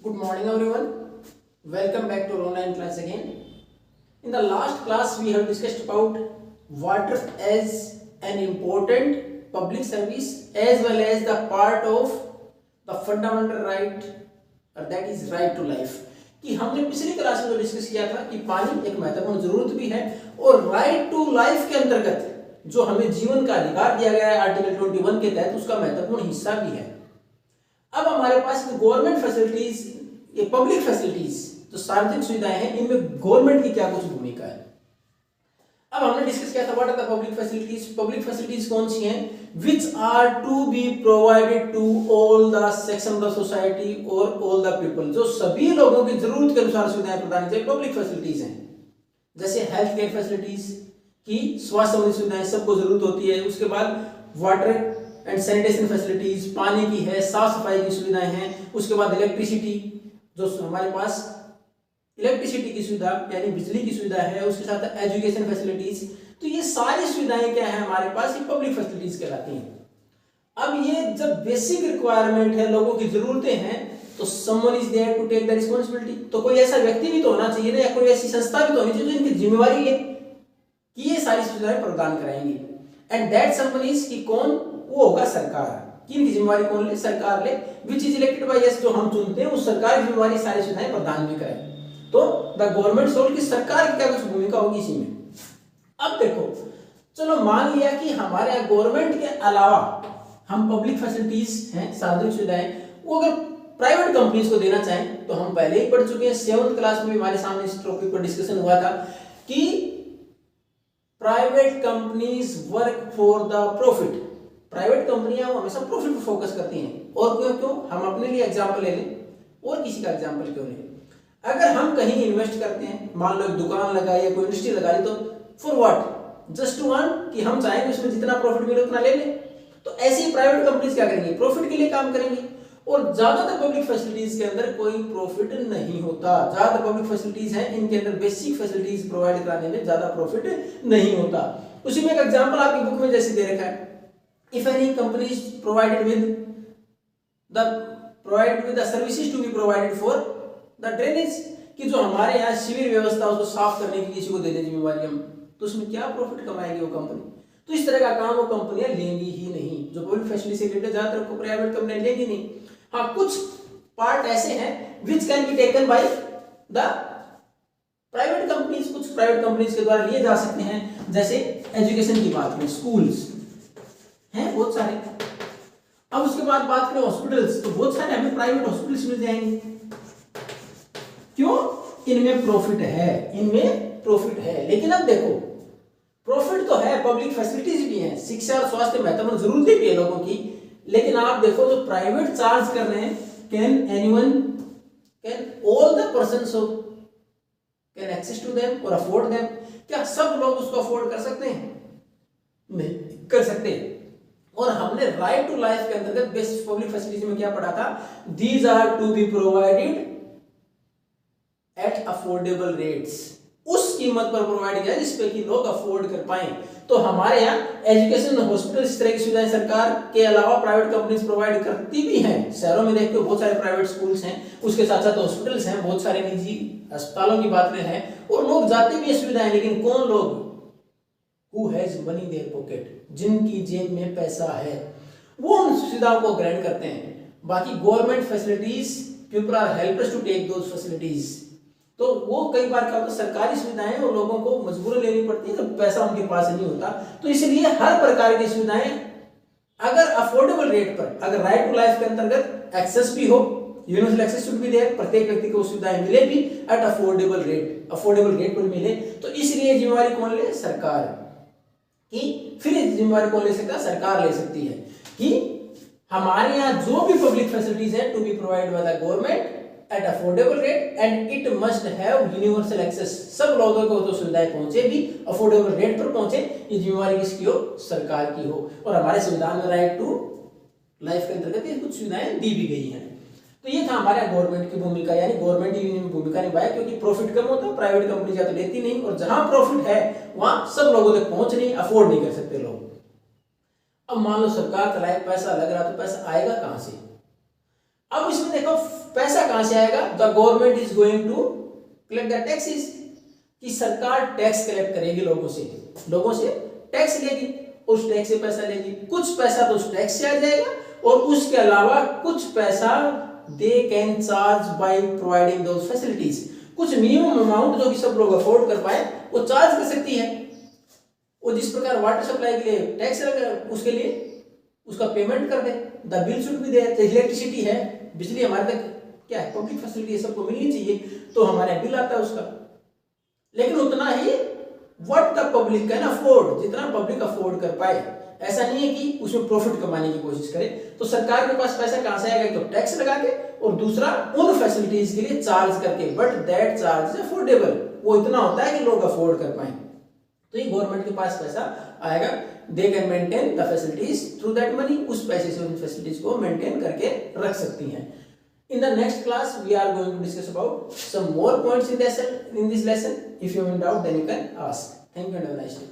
Good morning everyone. Welcome back to our online class again. In the last class we have discussed about water as an important public service as well as the part of the fundamental right that is right to life. कि हमने पिछली class में जो discuss किया था कि पानी एक महत्वपूर्ण जरूरत भी है और राइट टू लाइफ के अंतर्गत जो हमें जीवन का अधिकार दिया गया है आर्टिकल 21 के तहत उसका महत्वपूर्ण हिस्सा भी है। अब हमारे पास गवर्नमेंट फैसिलिटीज, ये पब्लिक फैसिलिटीज जो सार्वजनिक सुविधाएं हैं, इनमें गवर्नमेंट की क्या कुछ भूमिका है। अब हमने डिस्कस किया था what are the public facilities. Public facilities कौन सी हैं? Which are to be provided to all the section of the society और ऑल द पीपल, जो सभी लोगों की जरूरत के अनुसार सुविधाएं प्रदान की पब्लिक फैसिलिटीज हैं। जैसे हेल्थ केयर फैसिलिटीज की स्वास्थ्य संबंधी सुविधाएं सबको जरूरत होती है। उसके बाद वाटर एंड सैनिटेशन फैसिलिटीज, पानी की है, साफ सफाई की सुविधाएं हैं। उसके बाद इलेक्ट्रिसिटी, जो हमारे पास इलेक्ट्रिसिटी की सुविधा यानी बिजली की सुविधा है। उसके साथ एजुकेशन फैसिलिटीज, तो ये सारी सुविधाएं क्या है हमारे पास, ये पब्लिक फैसिलिटीज कहलाती हैं। अब ये जब बेसिक रिक्वायरमेंट है, लोगों की जरूरतें हैं, तो someone is there to take the responsibility, तो कोई ऐसा व्यक्ति भी तो होना चाहिए ना, या कोई ऐसी संस्था भी तो होनी चाहिए जो इनकी जिम्मेवारी ले कि ये सारी सुविधाएं प्रदान कराएंगी। एंड दैट समवन इज कि कौन, वो होगा सरकार। किन की जिम्मेवारी कौन ले? सरकार ले। Which is elected by us, जो हम चुनते हैं उस सरकार की जिम्मेवारी सारी सुविधाएं प्रदान भी करे। तो द गवर्नमेंट सोल की सरकार की क्या कुछ भूमिका होगी इसी में। अब देखो, चलो मान लिया कि हमारे यहाँ गवर्नमेंट के अलावा हम पब्लिक फैसिलिटीज हैं, सार्वजनिक सुविधाएं, वो अगर प्राइवेट कंपनीज को देना चाहें तो हम पहले ही पढ़ चुके हैं, 7th क्लास में भी हमारे सामने इस टॉपिक पर डिस्कशन हुआ था कि private companies work for the profit. Private कंपनियां हमेशा प्रॉफिट पर फोकस करती हैं। और क्यों? हम अपने लिए एग्जांपल ले लें और किसी का एग्जांपल क्यों लें। अगर हम कहीं इन्वेस्ट करते हैं, मान लो एक दुकान लगाई या कोई इंडस्ट्री लगा ली, तो for what? Just to earn, कि हम चाहेंगे उसमें जितना प्रॉफिट मिले उतना ले लें। तो ऐसे ही प्राइवेट कंपनीज क्या करेंगी? प्रॉफिट के लिए काम करेंगी। और ज्यादातर पब्लिक फैसिलिटीज के अंदर कोई प्रॉफिट नहीं होता। ज्यादातर पब्लिक फैसिलिटीज हैं, इनके अंदर बेसिक फैसिलिटीज प्रोवाइड कराने में ज्यादा प्रॉफिट नहीं होता। उसी में एक एग्जांपल आपकी बुक में जैसे दे रखा है, if any company is provided with the services to be provided for the drainage, कि जो हमारे यहाँ शिविर व्यवस्था उसको साफ करने की किसी को दे दे जिम्मेवारी हम, तो उसमें क्या प्रॉफिट कमाएगी वो कंपनी? तो इस तरह का काम वो कंपनियां लेंगी ही नहीं। जो पब्लिक फैसिलिटी से रिलेटेड ज्यादातर को प्राइवेट कंपनियां लेंगी नहीं। हाँ, कुछ पार्ट ऐसे हैं which can be taken by the private companies, कुछ प्राइवेट कंपनीज के द्वारा लिए जा सकते हैं। जैसे एजुकेशन की बात करें, स्कूल्स हैं बहुत सारे। अब उसके बाद बात करें हॉस्पिटल्स, तो बहुत सारे हमें प्राइवेट हॉस्पिटल्स मिल जाएंगे। क्यों? इनमें प्रॉफिट है, इनमें प्रॉफिट है। लेकिन अब देखो, प्रॉफिट तो है, पब्लिक फैसिलिटीज भी हैं, शिक्षा और स्वास्थ्य महत्वपूर्ण जरूरतें भी है लोगों की। लेकिन आप देखो जो प्राइवेट चार्ज कर रहे हैं, can anyone, can all the persons can access to them और अफोर्ड देम? क्या सब लोग उसको अफोर्ड कर सकते हैं? नहीं कर सकते। और हमने राइट टू लाइफ के अंतर्गत बेसिक पब्लिक फैसिलिटी में क्या पढ़ा था? These are to be provided at affordable rates, उस कीमत पर प्रोवाइड किया जिसपे कि लोग अफोर्ड कर पाए। तो हमारे यहाँ एजुकेशन, हॉस्पिटल, इस तरह की सुविधाएं सरकार के अलावा प्राइवेट कंपनीज प्रोवाइड करती भी हैं। शहरों में देखते हो बहुत सारे प्राइवेट स्कूल्स हैं, उसके साथ साथ हॉस्पिटल्स हैं, बहुत सारे निजी अस्पतालों की बात हैं, और लोग जाते भी हैं सुविधाएं। लेकिन कौन लोग? Who has money in their pocket, जिनकी जेब में पैसा है, वो उन सुविधाओं को ग्रहण करते हैं। बाकी government facilities, people are helpless to take those facilities. तो वो कई बार क्या होता है, सरकारी सुविधाएं वो लोगों को मजबूरन लेनी पड़ती है जब पैसा उनके पास नहीं होता। तो इसलिए हर प्रकार की सुविधाएं अगर अफोर्डेबल रेट पर, अगर राइट टू लाइफ के अंतर्गत एक्सेस भी हो, universal access should be there, प्रत्येक व्यक्ति को सुविधाएं मिले भी एट अफोर्डेबल रेट पर मिले। तो इसलिए जिम्मेवारी कौन ले? सरकार। कि फिर जिम्मेवारी कौन ले सकता है? सरकार ले सकती है कि हमारे यहाँ जो भी पब्लिक फैसिलिटीज है to be provide by the government at affordable rate and it must have universal access, सब लोगों को तो सुविधाएं पहुंचे भी, अफोर्डेबल रेट पर पहुंचे। ये जिम्मेवारी किसकी हो? सरकार की हो। और हमारे संविधान में राइट टू लाइफ के अंतर्गत ये कुछ सुविधाएं दी भी गई हैं। तो ये था हमारे गवर्नमेंट की भूमिका, यानी गवर्नमेंट ही भूमिका निभाए, क्योंकि प्रॉफिट कम होता है, प्राइवेट कंपनी ज्यादा लेती नहीं, और जहां प्रॉफिट है वहां सब लोगों तक पहुंच नहीं, अफोर्ड नहीं कर सकते लोग। अब मान लो सरकार चलाए, पैसा लग रहा, तो पैसा आएगा कहां से? अब इसमें देखो पैसा कहां से आएगा, the government is going to collect the taxes, कि सरकार टैक्स कलेक्ट करेगी लोगों से टैक्स लेगी, उस टैक्स से पैसा लेगी, कुछ पैसा तो उस टैक्स से आ जाएगा और उसके अलावा कुछ पैसा they can charge by providing those facilities, कुछ मिनिमम अमाउंट जो कि सब लोग अफोर्ड कर पाए वो चार्ज कर सकती है। वो जिस प्रकार वाटर सप्लाई के लिए टैक्स लगा उसके लिए उसका पेमेंट कर दे, the bill should be there, electricity है, बिजली हमारे तक क्या है पब्लिक फैसिलिटी है, सबको मिलनी चाहिए, तो हमारे बिल आता है उसका, लेकिन उतना ही what the public can afford, जितना पब्लिक अफोर्ड कर पाए, ऐसा नहीं है कि उसमें प्रॉफिट कमाने की कोशिश करे। तो सरकार के पास पैसा कहां से आएगा, तो टैक्स लगा के और दूसरा उन फैसिलिटीज के लिए चार्ज करके, but that charge is affordable, वो इतना होता है कि लोग अफोर्ड कर पाए, तो ये गवर्नमेंट के पास पैसा आएगा, they can maintain the facilities through that money, उस पैसे से उन फैसिलिटीज को मेंटेन करके रख सकती हैं। In the next class, we are going to discuss about some more points in this lesson. If you have any doubt, then you can ask. Thank you and have a nice day.